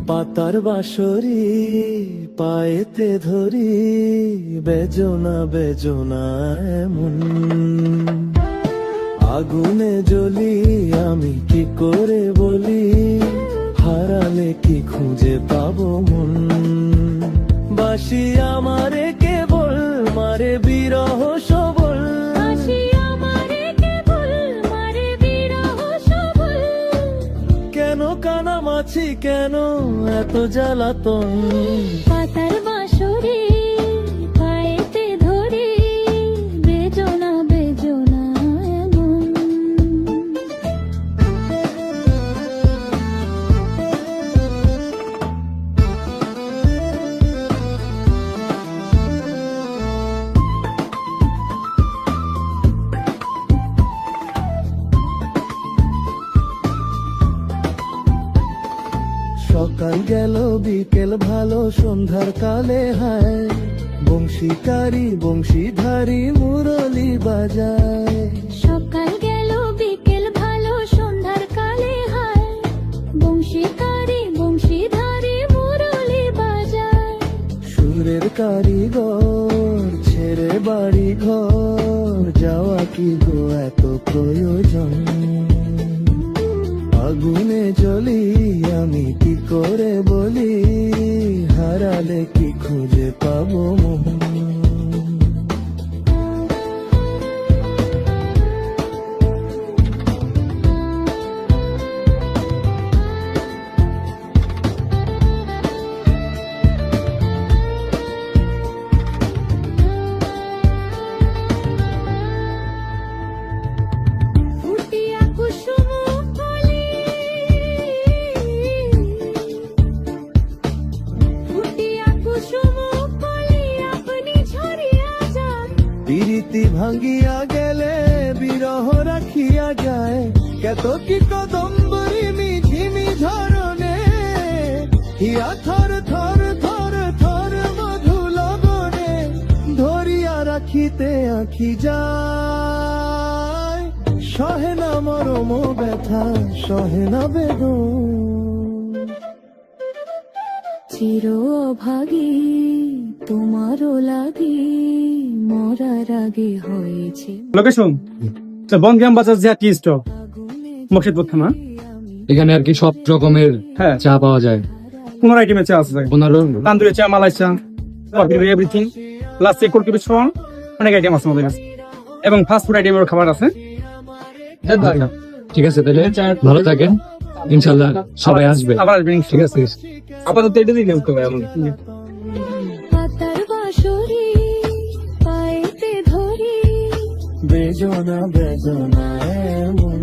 পাতার বাঁশরি পায়েতে ধরি, বেজনা বেজনা এমন। আগুনে জ্বলি আমি কি করে বলি, হারালে কি খুঁজে পাবো মন। বাসি আমারে কেবল মারে বিরহ সবল, কেন কানামাছি কেন এত জ্বালাতন। পাতার বাঁশরি পায়েতে ধরি, বেজনা বেজনা এমন। সকাল গেল বিকেল ভালো সন্ধ্যার কালে হায়, বংশীকারী বংশীধারী মুরলি বাজায়। সকাল গেল বিকেল ভালো সন্ধ্যার কালে হায়, বংশীকারী বংশীধারী মুরলি বাজায়। সুরের কারিগর ছেড়ে বাড়ি ঘর, যাওয়া কি গো এত প্রয়োজন। আগুনে জ্বলি আমি কি করে বলি, হারালে কি খুঁজে পাবো মোহন। ফুটিয়া কুসুম কলি, ফুটিয়া কুসুম কলি আপনি ঝরিয়া যান। প্রীতি ভাঙ্গিয়া গেলে বিরহ রাখিয়া যায়, কত কি কদম্বরি মিঝিমি ঝরনে, হিয়া থর থর থর থর মধু লগনে, ধরিয়া রাখিতে আঁখি যায়। সহে না মরম ব্যথা সহে না বেদন। চির অভাগী তোমারও লাগি, মরার আগে হয়েছে লোকেশন বনগ্রাম বাজার যে টি স্টপ, মুর্শিদপুর থানা। এখানে আর কি সব রকমের হ্যাঁ, চা পাওয়া যায়। 15 আইটেমের চা আছে, 15 তান্দুরি চা, মালাই চা, এভরিথিং প্লাস কোল্ড কফি সহ অনেক আইটেম আছে আমাদের কাছে, এবং ফাস্ট ফুড আইটেমের খাবার আছে। ঠিক আছে, তাহলে ভালো থাকেন, ইনশাল্লাহ সবাই আসবে। আবার আসবেন, ঠিক আছে, আপাতত এটা দিলে তো এমন। পাতার বাঁশরি পায়েতে ধরি, বেজনা বেজনা এমন।